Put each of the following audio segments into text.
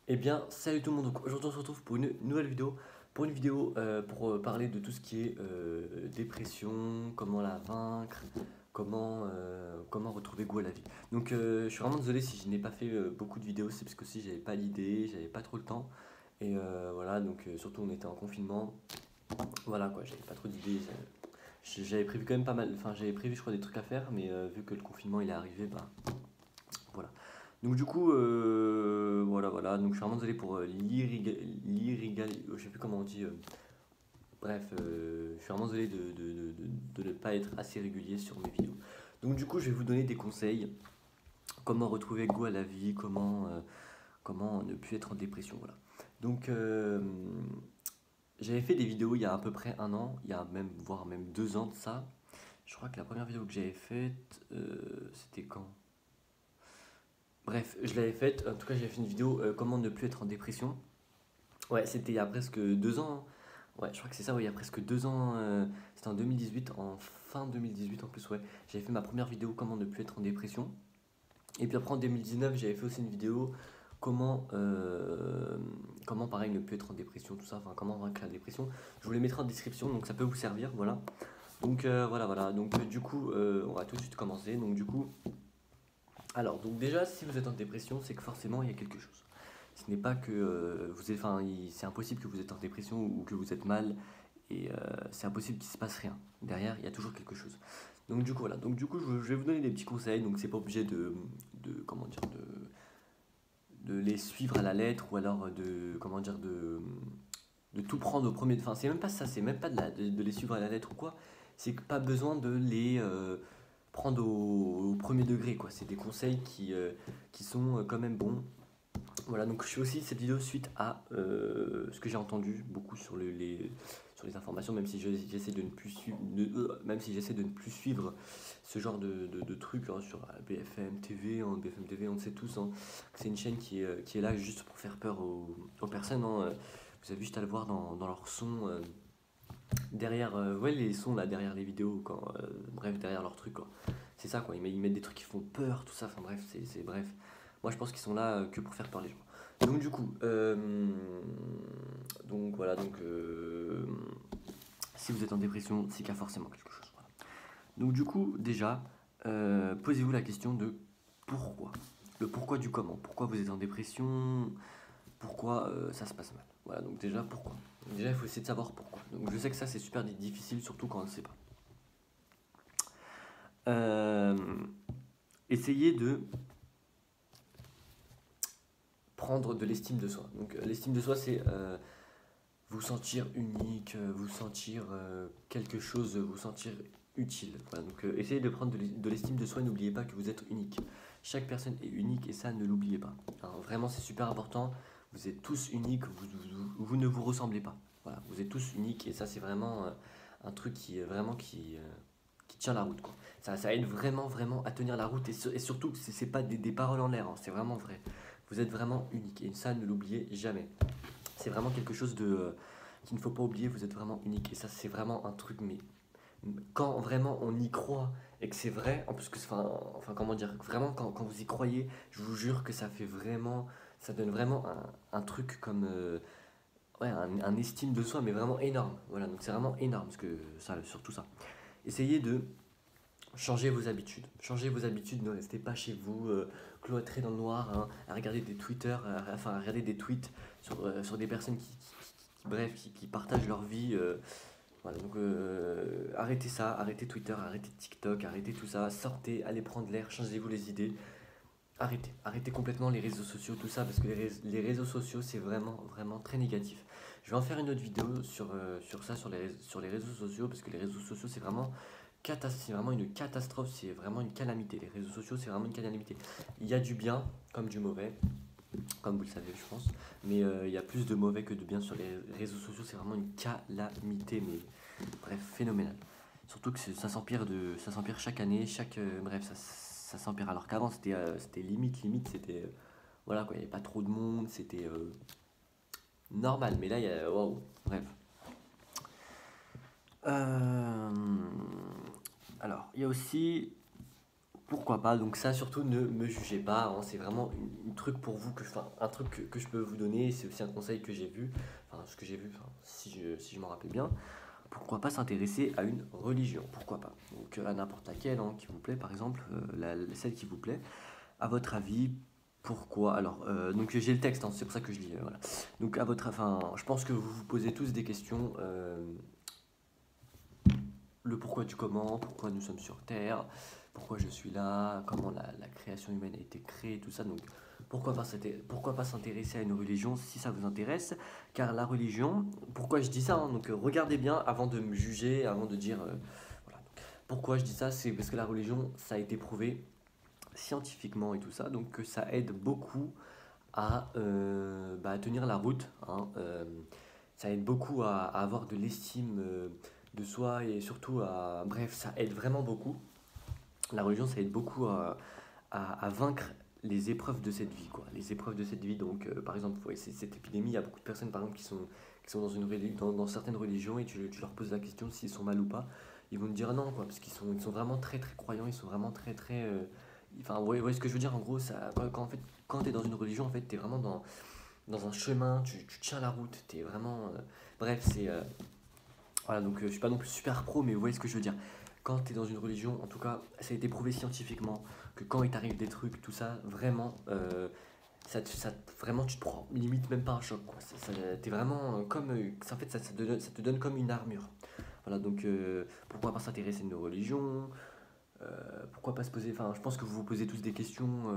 Eh bien, salut tout le monde. Donc aujourd'hui, on se retrouve pour une nouvelle vidéo. Pour une vidéo pour parler de tout ce qui est dépression, comment la vaincre, comment retrouver goût à la vie. Donc, je suis vraiment désolé si je n'ai pas fait beaucoup de vidéos. C'est parce que aussi j'avais pas l'idée, j'avais pas trop le temps. Et voilà, donc surtout on était en confinement. Voilà quoi, j'avais pas trop d'idées. J'avais prévu quand même pas mal. Enfin, j'avais prévu, je crois, des trucs à faire. Mais vu que le confinement il est arrivé, bah voilà. Donc du coup, voilà. Donc je suis vraiment désolé pour je sais plus comment on dit. Bref, je suis vraiment désolé de ne pas être assez régulier sur mes vidéos. Donc du coup, je vais vous donner des conseils. Comment retrouver goût à la vie, comment ne plus être en dépression, voilà. Donc j'avais fait des vidéos il y a à peu près un an, il y a même, voire même 2 ans de ça. Je crois que la première vidéo que j'avais faite, c'était quand? Bref, je l'avais faite. En tout cas, j'avais fait une vidéo comment ne plus être en dépression. Ouais, c'était il y a presque 2 ans, hein. Ouais, je crois que c'est ça, ouais, il y a presque 2 ans. C'était en 2018, en fin 2018 en plus, ouais. J'avais fait ma première vidéo comment ne plus être en dépression. Et puis après en 2019, j'avais fait aussi une vidéo comment pareil ne plus être en dépression, tout ça, enfin comment vaincre la dépression. Je vous les mettrai en description, donc ça peut vous servir, voilà. Donc voilà. Donc du coup, on va tout de suite commencer. Donc du coup, alors, donc déjà, si vous êtes en dépression, c'est que forcément il y a quelque chose. Ce n'est pas que vous êtes, enfin, c'est impossible que vous êtes en dépression ou que vous êtes mal, et c'est impossible qu'il se passe rien. Derrière, il y a toujours quelque chose. Donc du coup, voilà. Donc du coup, je vais vous donner des petits conseils. Donc c'est pas obligé comment dire, de les suivre à la lettre ou alors comment dire, de tout prendre au premier. Enfin, c'est même pas ça. C'est même pas de les suivre à la lettre ou quoi. C'est que pas besoin de les prendre au premier degré, quoi. C'est des conseils qui sont quand même bons. Voilà, donc je fais aussi cette vidéo suite à ce que j'ai entendu beaucoup sur les informations, même si j'essaie de ne plus suivre, même si j'essaie de ne plus suivre ce genre de trucs, hein, sur BFM TV. Hein, BFM TV, on le sait tous, hein, que c'est une chaîne qui est là juste pour faire peur aux personnes. Hein. Vous avez juste à le voir dans leur son, derrière, ouais, les sons là derrière les vidéos, bref, derrière leurs trucs, quoi. C'est ça, quoi. Ils mettent des trucs qui font peur, tout ça. Enfin bref, bref. Moi, je pense qu'ils sont là que pour faire peur les gens. Donc du coup, donc voilà, donc si vous êtes en dépression, c'est qu'il y a forcément quelque chose. Voilà. Donc du coup, déjà, posez-vous la question de pourquoi. Le pourquoi du comment. Pourquoi vous êtes en dépression? Pourquoi ça se passe mal? Voilà, donc déjà, pourquoi? Déjà, il faut essayer de savoir pourquoi. Donc je sais que ça, c'est super difficile, surtout quand on ne sait pas. Euh, Essayez de prendre de l'estime de soi. Donc l'estime de soi, c'est vous sentir unique, vous sentir quelque chose, vous sentir utile. Voilà, donc essayez de prendre de l'estime de soi, n'oubliez pas que vous êtes unique. Chaque personne est unique et ça, ne l'oubliez pas. Hein, vraiment, c'est super important. Vous êtes tous uniques, vous ne vous ressemblez pas. Voilà, vous êtes tous uniques et ça, c'est vraiment un truc qui tient la route, quoi. Ça aide vraiment à tenir la route et surtout que c'est pas des paroles en l'air, hein, c'est vraiment vrai. Vous êtes vraiment unique et ça, ne l'oubliez jamais. C'est vraiment quelque chose qu'il ne faut pas oublier, vous êtes vraiment unique. Et ça, c'est vraiment un truc, mais quand vraiment on y croit et que c'est vrai, en plus que, enfin comment dire, vraiment quand vous y croyez, je vous jure que ça fait vraiment, ça donne vraiment un truc comme, ouais, un estime de soi, mais vraiment énorme. Voilà, donc c'est vraiment énorme, parce que ça, surtout ça. Essayez de changer vos habitudes. Changez vos habitudes, ne restez pas chez vous, cloîtrés dans le noir, hein, à regarder des Twitter, à regarder des tweets sur des personnes bref, qui partagent leur vie. Voilà, donc arrêtez ça, arrêtez Twitter, arrêtez TikTok, arrêtez tout ça, sortez, allez prendre l'air, changez-vous les idées. Arrêtez complètement les réseaux sociaux, tout ça, parce que les réseaux sociaux, c'est vraiment très négatif. Je vais en faire une autre vidéo sur ça, sur les réseaux sociaux, parce que les réseaux sociaux, c'est vraiment une catastrophe, c'est vraiment une calamité. Les réseaux sociaux, c'est vraiment une calamité. Il y a du bien comme du mauvais, comme vous le savez, je pense. Mais il y a plus de mauvais que de bien sur les réseaux sociaux, c'est vraiment une calamité, mais bref, phénoménal. Surtout que ça s'empire chaque année, bref, ça s'empire. Alors qu'avant, c'était limite, c'était, voilà quoi, il n'y avait pas trop de monde, c'était normal. Mais là, il y a, waouh, bref. Euh, alors, il y a aussi, pourquoi pas. Donc ça, surtout, ne me jugez pas, hein. C'est vraiment une truc pour vous, un truc que je peux vous donner. C'est aussi un conseil que j'ai vu, ce que j'ai vu, si je m'en rappelle bien. Pourquoi pas s'intéresser à une religion? Pourquoi pas? Donc à n'importe laquelle, hein, qui vous plaît, par exemple, celle qui vous plaît. À votre avis, pourquoi? Alors, donc j'ai le texte, hein, c'est pour ça que je lis. Voilà. Donc je pense que vous vous posez tous des questions. Le pourquoi du comment, pourquoi nous sommes sur Terre, pourquoi je suis là, comment la création humaine a été créée, tout ça. Donc pourquoi pas s'intéresser à une religion si ça vous intéresse? Car la religion, pourquoi je dis ça, hein, donc regardez bien avant de me juger, avant de dire voilà. Pourquoi je dis ça? C'est parce que la religion, ça a été prouvé scientifiquement et tout ça, donc que ça aide beaucoup à tenir la route, hein, ça aide beaucoup à avoir de l'estime de soi et surtout bref, ça aide vraiment beaucoup. La religion, ça aide beaucoup à vaincre les épreuves de cette vie, quoi. Les épreuves de cette vie, donc par exemple, ouais, cette épidémie, il y a beaucoup de personnes par exemple qui sont dans certaines religions et tu leur poses la question s'ils sont mal ou pas. Ils vont te dire non, quoi, parce qu'ils sont vraiment très très croyants, ils sont vraiment très très. Enfin, ouais, ce que je veux dire en gros, en fait, quand tu es dans une religion, en fait, tu es vraiment dans un chemin, tu tiens la route, tu es vraiment. Bref, c'est. Voilà, donc je suis pas non plus super pro, mais vous voyez ce que je veux dire. Quand tu es dans une religion, en tout cas, ça a été prouvé scientifiquement que quand il t'arrive des trucs, tout ça, vraiment, vraiment tu te prends limite même pas un choc, quoi. T'es vraiment comme. En fait, ça te donne comme une armure. Voilà, donc pourquoi pas s'intéresser à une religion? Pourquoi pas se poser. Enfin, je pense que vous vous posez tous des questions.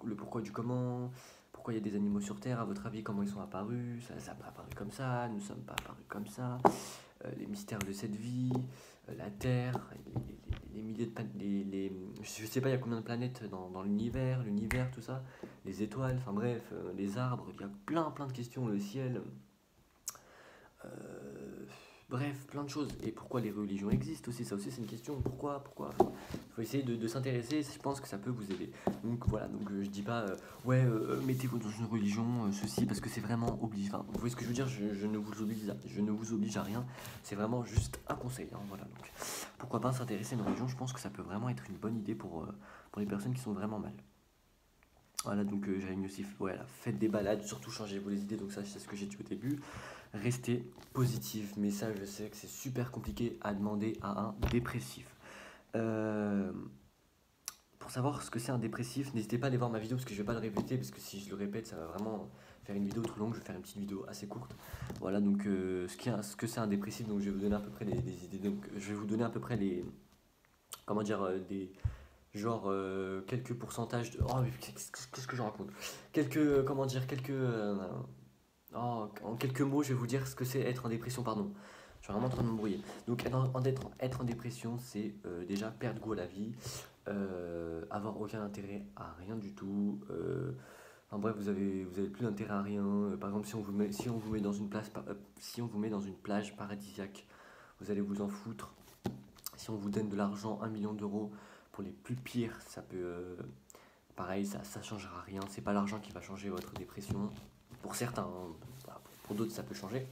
Le pourquoi du comment. Pourquoi il y a des animaux sur Terre, à votre avis, comment ils sont apparus? Ça n'a pas apparu comme ça, nous ne sommes pas apparus comme ça. Les mystères de cette vie, la Terre, les milliers de planètes, je sais pas, il y a combien de planètes dans l'univers, tout ça, les étoiles, enfin bref, les arbres, il y a plein de questions, le ciel. Euh, Bref, plein de choses. Et pourquoi les religions existent aussi, ça aussi c'est une question. Pourquoi? Enfin, faut essayer de s'intéresser, je pense que ça peut vous aider. Donc voilà, donc je dis pas, ouais, mettez-vous dans une religion, ceci, parce que c'est vraiment obligeant. Enfin, vous voyez ce que je veux dire, je ne vous oblige à rien, c'est vraiment juste un conseil, hein, voilà. Donc pourquoi pas s'intéresser à une religion, je pense que ça peut vraiment être une bonne idée pour les personnes qui sont vraiment mal. Voilà, donc j'avais mis aussi, voilà, faites des balades, surtout changez-vous les idées, donc ça c'est ce que j'ai dit au début. Restez positif, mais ça je sais que c'est super compliqué à demander à un dépressif. Euh, pour savoir ce que c'est un dépressif, n'hésitez pas à aller voir ma vidéo parce que je vais pas le répéter, parce que si je le répète ça va vraiment faire une vidéo trop longue, je vais faire une petite vidéo assez courte. Voilà, donc ce que c'est un dépressif, donc je vais vous donner à peu près des idées, donc je vais vous donner à peu près comment dire, genre quelques pourcentages de. Oh, mais qu'est-ce que je raconte? Comment dire, en quelques mots, je vais vous dire ce que c'est être en dépression, pardon. Je suis vraiment en train de m'embrouiller. Donc, être en dépression, c'est déjà perdre goût à la vie, avoir aucun intérêt à rien du tout. Enfin bref, vous avez plus d'intérêt à rien. Par exemple, si on vous met dans une si on vous met dans une plage paradisiaque, vous allez vous en foutre. Si on vous donne de l'argent, 1 million d'euros, pour les plus pires, ça peut. Pareil, ça changera rien. C'est pas l'argent qui va changer votre dépression. Pour certains, hein. Voilà, pour d'autres, ça peut changer.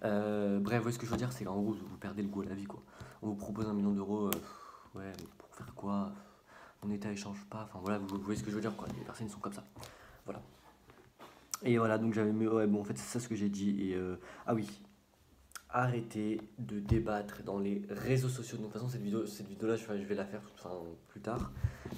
Bref, ce que je veux dire, c'est qu'en gros, vous perdez le goût à la vie, quoi. On vous propose 1 million d'euros, ouais, mais pour faire quoi? Mon état il change pas. Enfin voilà, vous voyez ce que je veux dire, quoi. Les personnes sont comme ça. Voilà. Et voilà, donc j'avais mis. Ouais, bon, en fait, c'est ça ce que j'ai dit. Et ah oui, arrêtez de débattre dans les réseaux sociaux. Donc, de toute façon, cette vidéo-là, je vais la faire plus tard.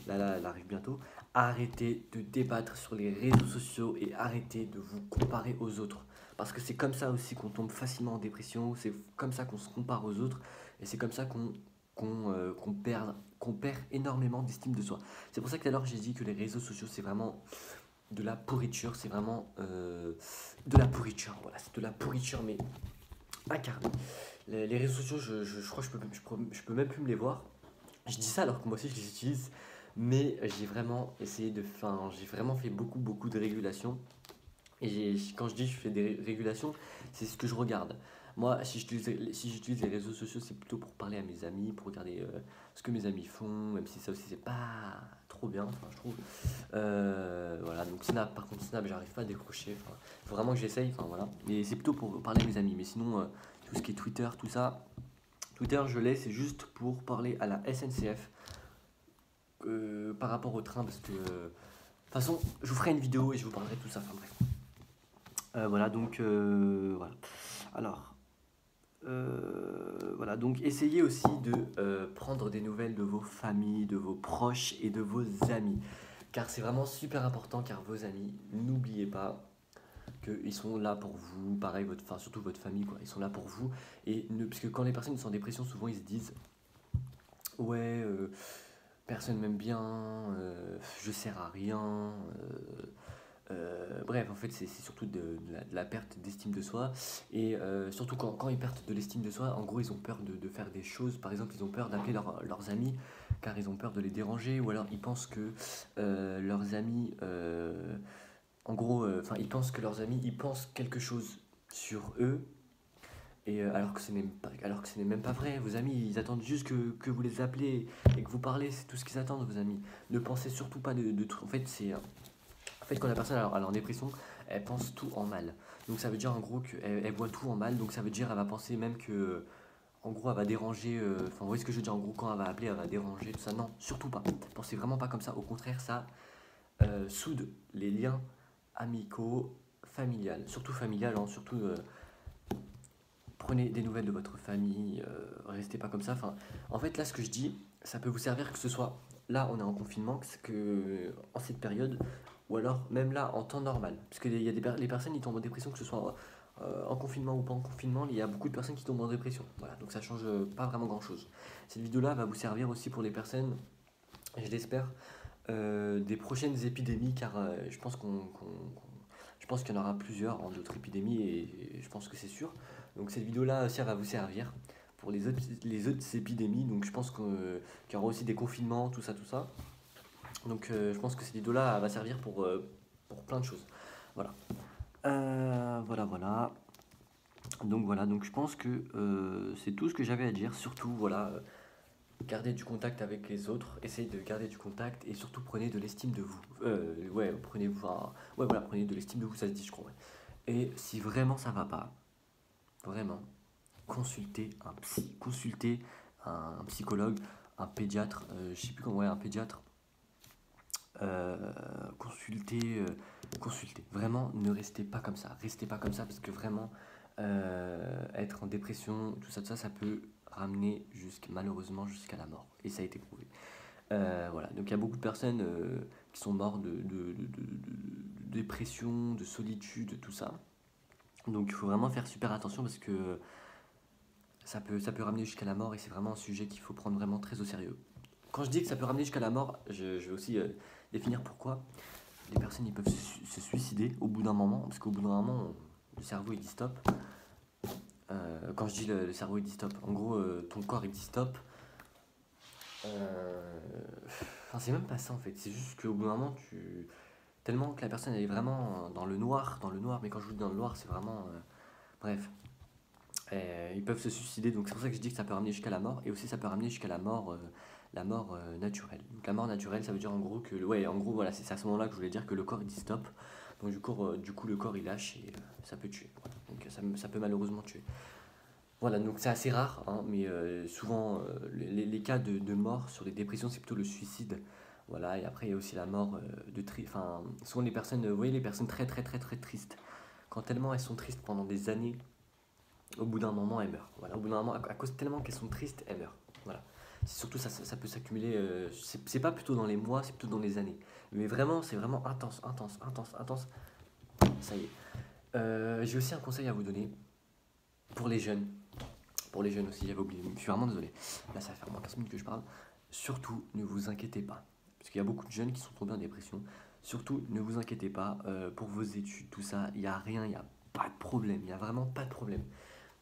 Là, elle arrive bientôt. Arrêtez de débattre sur les réseaux sociaux et arrêtez de vous comparer aux autres. Parce que c'est comme ça aussi qu'on tombe facilement en dépression. C'est comme ça qu'on se compare aux autres. Et c'est comme ça qu'on perd énormément d'estime de soi. C'est pour ça que tout à l'heure, j'ai dit que les réseaux sociaux, c'est vraiment de la pourriture. C'est vraiment de la pourriture. Voilà, c'est de la pourriture, mais incarné. Les réseaux sociaux, je crois que je peux même plus me les voir. Je dis ça alors que moi aussi je les utilise, mais j'ai vraiment essayé j'ai vraiment fait beaucoup de régulation. Et quand je dis je fais des régulations, c'est ce que je regarde. Moi, si j'utilise les réseaux sociaux, c'est plutôt pour parler à mes amis, pour regarder ce que mes amis font, même si ça aussi c'est pas trop bien, enfin, je trouve. Voilà, donc Snap, par contre Snap, j'arrive pas à décrocher. Enfin, faut vraiment que j'essaye, enfin voilà. Mais c'est plutôt pour parler à mes amis. Mais sinon, tout ce qui est Twitter, tout ça, Twitter, je l'ai, c'est juste pour parler à la SNCF. par rapport au train, parce que de toute façon, je vous ferai une vidéo et je vous parlerai de tout ça. Enfin bref. Voilà, donc voilà. Alors, voilà, donc essayez aussi de prendre des nouvelles de vos familles, de vos proches et de vos amis. Car c'est vraiment super important, car vos amis, n'oubliez pas qu'ils sont là pour vous, pareil, enfin, surtout votre famille, quoi. Ils sont là pour vous. Parce que quand les personnes sont en dépression, souvent ils se disent, ouais, personne m'aime bien, je sers à rien. Bref, en fait, c'est surtout de la perte d'estime de soi. Et surtout quand ils perdent de l'estime de soi, en gros, ils ont peur de faire des choses. Par exemple, ils ont peur d'appeler leurs amis car ils ont peur de les déranger. Ou alors, ils pensent que leurs amis, en gros, enfin, ils pensent que leurs amis, ils pensent quelque chose sur eux. Et alors que ce n'est même pas vrai. Vos amis, ils attendent juste que vous les appelez et que vous parlez. C'est tout ce qu'ils attendent, vos amis. Ne pensez surtout pas de trucs. En fait, quand la personne elle est en dépression, elle pense tout en mal. Donc ça veut dire en gros qu'elle voit tout en mal. Donc ça veut dire elle va penser même que, en gros, elle va déranger. Enfin, vous voyez ce que je veux dire. En gros, quand elle va appeler, elle va déranger, tout ça. Non, surtout pas. Pensez vraiment pas comme ça. Au contraire, ça soude les liens amicaux, familiales. Surtout familiales, hein, surtout. Prenez des nouvelles de votre famille, restez pas comme ça. Enfin, en fait, là, ce que je dis, ça peut vous servir que ce soit là, on est en confinement, en cette période, ou alors même là, en temps normal. Parce que les personnes, ils tombent en dépression, que ce soit en confinement ou pas en confinement, il y a beaucoup de personnes qui tombent en dépression. Voilà, donc ça change pas vraiment grand-chose. Cette vidéo-là va vous servir aussi pour les personnes, je l'espère, des prochaines épidémies, car je pense qu'il y en aura plusieurs en d'autres épidémies, et je pense que c'est sûr. Donc cette vidéo-là aussi, elle va vous servir pour les autres épidémies. Donc je pense qu'il y aura aussi des confinements, tout ça, tout ça. Donc je pense que cette vidéo-là, elle va servir pour plein de choses. Voilà. Voilà. Donc je pense que c'est tout ce que j'avais à dire. Surtout, voilà, gardez du contact avec les autres, essayez de garder du contact et surtout prenez de l'estime de vous. Prenez de l'estime de vous, ça se dit, je crois. Ouais. Et si vraiment ça va pas, vraiment, consultez un psychologue, un pédiatre, je sais plus comment, ouais, un pédiatre. Euh, consultez, consultez. Vraiment, ne restez pas comme ça. Restez pas comme ça parce que vraiment, être en dépression, tout ça, ça peut ramener malheureusement jusqu'à la mort. Et ça a été prouvé. Voilà, donc il y a beaucoup de personnes qui sont mortes de dépression, de solitude, tout ça. Donc il faut vraiment faire super attention parce que ça peut ramener jusqu'à la mort et c'est vraiment un sujet qu'il faut prendre vraiment très au sérieux. Quand je dis que ça peut ramener jusqu'à la mort, je vais aussi définir pourquoi les personnes ils peuvent se suicider au bout d'un moment, parce qu'au bout d'un moment, le cerveau il dit stop. Quand je dis le cerveau il dit stop, en gros ton corps il dit stop. Enfin, c'est même pas ça en fait, c'est juste qu'au bout d'un moment, tellement que la personne elle est vraiment dans le noir, mais quand je vous dis dans le noir, c'est vraiment. Bref. Ils peuvent se suicider, donc c'est pour ça que je dis que ça peut ramener jusqu'à la mort, et aussi ça peut ramener jusqu'à la mort naturelle. Donc la mort naturelle, ça veut dire en gros que, ouais, en gros, voilà, c'est à ce moment-là que je voulais dire que le corps il dit stop, donc du coup le corps il lâche et ça peut tuer. Voilà. Donc ça peut malheureusement tuer. Voilà, donc c'est assez rare, hein, mais souvent les cas de mort sur les dépressions, c'est plutôt le suicide. Voilà, et après il y a aussi la mort enfin, souvent les personnes, vous voyez les personnes très très très très tristes, quand tellement elles sont tristes pendant des années, au bout d'un moment, elles meurent. Voilà, au bout d'un moment, à cause tellement qu'elles sont tristes, elles meurent. Voilà. Surtout, ça peut s'accumuler. C'est pas plutôt dans les mois, c'est plutôt dans les années. Mais vraiment, c'est vraiment intense. Ça y est. J'ai aussi un conseil à vous donner pour les jeunes. Pour les jeunes aussi, j'avais oublié. Je suis vraiment désolé. Là, ça va faire moins 15 minutes que je parle. Surtout, ne vous inquiétez pas. Parce qu'il y a beaucoup de jeunes qui sont tombés en dépression. Surtout, ne vous inquiétez pas pour vos études, tout ça. Il n'y a rien, il n'y a pas de problème. Il n'y a vraiment pas de problème.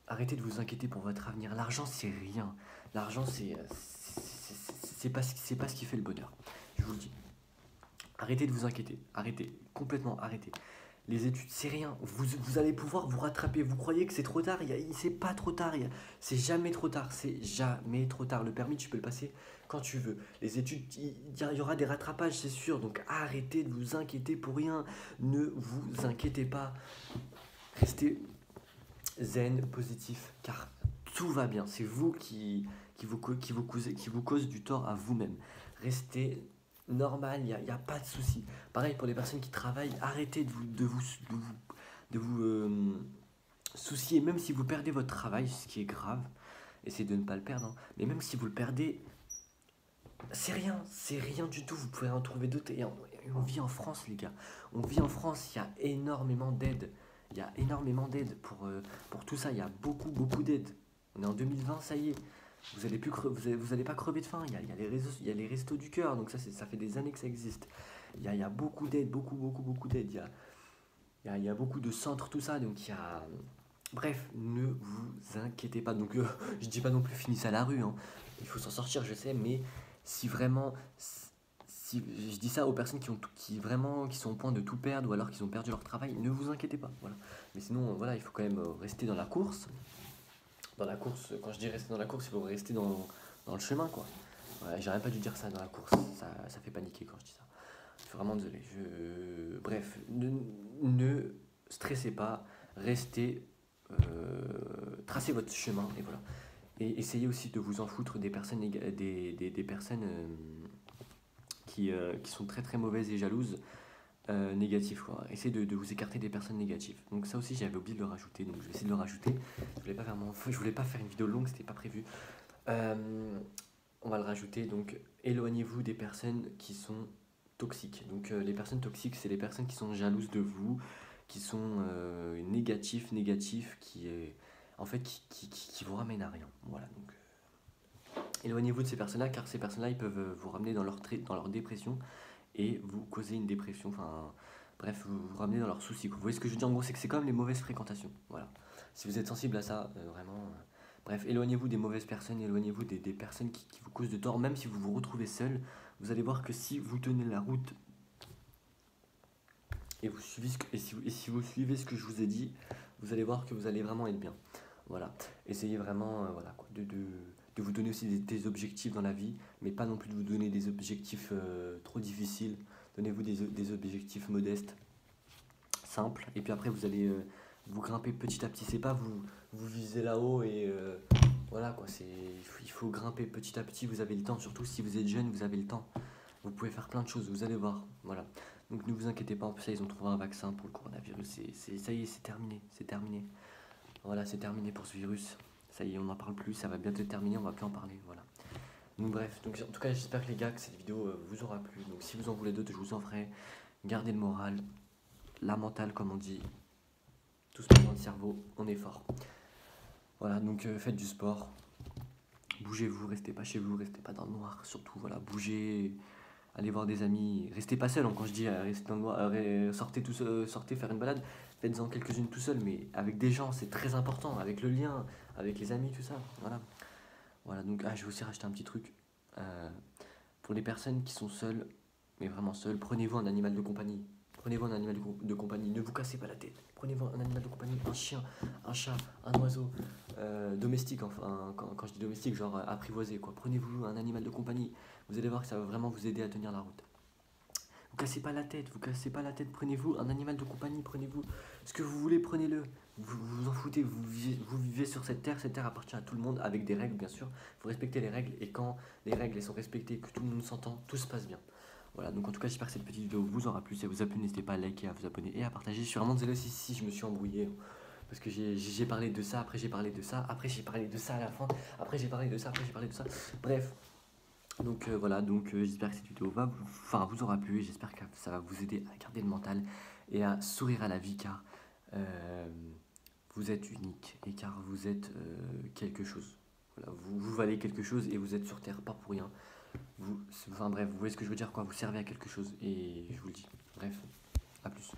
Arrêtez de vous inquiéter pour votre avenir. L'argent, c'est rien. L'argent, c'est pas ce qui fait le bonheur. Je vous le dis. Arrêtez de vous inquiéter. Arrêtez. Complètement arrêtez. Les études, c'est rien. Vous allez pouvoir vous rattraper. Vous croyez que c'est trop tard? C'est pas trop tard. C'est jamais trop tard. C'est jamais trop tard. Le permis, tu peux le passer quand tu veux. Les études, il y aura des rattrapages, c'est sûr. Donc arrêtez de vous inquiéter pour rien. Ne vous inquiétez pas. Restez zen, positif, car tout va bien. C'est vous qui vous cause du tort à vous-même. Restez normal, y a pas de souci. Pareil pour les personnes qui travaillent, arrêtez de vous soucier, même si vous perdez votre travail, ce qui est grave, essayez de ne pas le perdre, hein. Mais même si vous le perdez, c'est rien du tout, vous pouvez en trouver d'autres. Et on vit en France, les gars. On vit en France, il y a énormément d'aide. Il y a énormément d'aide pour tout ça, il y a beaucoup, beaucoup d'aide. On est en 2020, ça y est. Vous allez pas crever de faim. Il y a les réseaux, il y a les restos du cœur, donc ça fait des années que ça existe. Il y a beaucoup d'aide, beaucoup, beaucoup, beaucoup d'aide. Il y a beaucoup de centres, tout ça, donc il y a. Bref, ne vous inquiétez pas. Donc, je dis pas non plus finissez à la rue, hein. Il faut s'en sortir, je sais, mais si vraiment, si je dis ça aux personnes qui sont au point de tout perdre ou alors qui ont perdu leur travail, ne vous inquiétez pas. Voilà. Mais sinon, voilà, il faut quand même rester dans la course. Dans la course, quand je dis rester dans la course, il faut rester dans le chemin, quoi. Voilà, j'aurais pas dû dire ça dans la course. Ça fait paniquer quand je dis ça. Je suis vraiment désolé. Bref, ne stressez pas, restez, tracez votre chemin et voilà. Et essayez aussi de vous en foutre des personnes, des personnes qui sont très très mauvaises et jalouses, négatives, quoi. Essayez de vous écarter des personnes négatives. Donc ça aussi j'avais oublié de le rajouter, donc je vais essayer de le rajouter. Je voulais pas faire une vidéo longue, c'était pas prévu. On va le rajouter, donc éloignez-vous des personnes qui sont toxiques. Donc les personnes toxiques, c'est les personnes qui sont jalouses de vous, qui sont négatifs, en fait qui vous ramènent à rien. Voilà, donc éloignez-vous de ces personnes-là, car ces personnes-là, ils peuvent vous ramener dans leur dépression et vous causer une dépression, enfin bref, vous ramener dans leurs soucis, quoi. Vous voyez ce que je veux dire? En gros, c'est que c'est comme les mauvaises fréquentations. Voilà. Si vous êtes sensible à ça, vraiment. Bref, éloignez-vous des mauvaises personnes, éloignez-vous des personnes qui vous causent de tort, même si vous vous retrouvez seul. Vous allez voir que si vous tenez la route et, si vous suivez ce que je vous ai dit, vous allez voir que vous allez vraiment être bien. Voilà. Essayez vraiment voilà, quoi, de vous donner aussi des objectifs dans la vie, mais pas non plus de vous donner des objectifs trop difficiles. Donnez-vous des objectifs modestes, simples, et puis après vous allez vous grimper petit à petit. C'est pas vous visez là-haut et voilà quoi. Il faut grimper petit à petit. Vous avez le temps, surtout si vous êtes jeune, vous avez le temps. Vous pouvez faire plein de choses, vous allez voir. Voilà. Donc ne vous inquiétez pas, en plus là, ils ont trouvé un vaccin pour le coronavirus. Ça y est, c'est terminé. C'est terminé. Voilà, c'est terminé pour ce virus. Ça y est, on n'en parle plus, ça va bientôt être terminé, on va plus en parler. Voilà. Donc bref, donc, en tout cas j'espère que les gars que cette vidéo vous aura plu. Donc si vous en voulez d'autres, je vous en ferai. Gardez le moral, la mentale comme on dit. Tout se passe dans le cerveau, on est fort. Voilà, donc faites du sport. Bougez-vous, restez pas chez vous, restez pas dans le noir. Surtout, voilà, bougez, allez voir des amis. Restez pas seul, hein, quand je dis restez dans le noir, sortez tout seul, sortez faire une balade. Faites-en quelques-unes tout seul, mais avec des gens, c'est très important. Avec le lien, avec les amis, tout ça. Voilà. Voilà, donc je vais aussi racheter un petit truc. Pour les personnes qui sont seules, mais vraiment seules, prenez-vous un animal de compagnie. Prenez-vous un animal de compagnie, ne vous cassez pas la tête. Prenez-vous un animal de compagnie, un chien, un chat, un oiseau, domestique, enfin, quand je dis domestique, genre apprivoisé, quoi. Prenez-vous un animal de compagnie, vous allez voir que ça va vraiment vous aider à tenir la route. Vous cassez pas la tête, prenez-vous un animal de compagnie, prenez-vous ce que vous voulez, prenez-le. Vous en foutez, vous vivez sur cette terre appartient à tout le monde, avec des règles bien sûr. Il faut respecter les règles, et quand les règles sont respectées, que tout le monde s'entend, tout se passe bien. Voilà, donc en tout cas j'espère que cette petite vidéo vous aura plu. Si elle vous a plu, n'hésitez pas à liker, à vous abonner et à partager. Je suis vraiment désolé si je me suis embrouillé, parce que j'ai parlé de ça, après j'ai parlé de ça, après j'ai parlé de ça à la fin, après j'ai parlé de ça, après j'ai parlé de ça. Bref, donc voilà, donc j'espère que cette vidéo vous aura plu, et j'espère que ça va vous aider à garder le mental et à sourire à la vie, car vous êtes unique et car vous êtes quelque chose. Voilà, vous valez quelque chose et vous êtes sur Terre pas pour rien. Enfin bref, vous voyez ce que je veux dire, quoi. Vous servez à quelque chose et je vous le dis. Bref, à plus.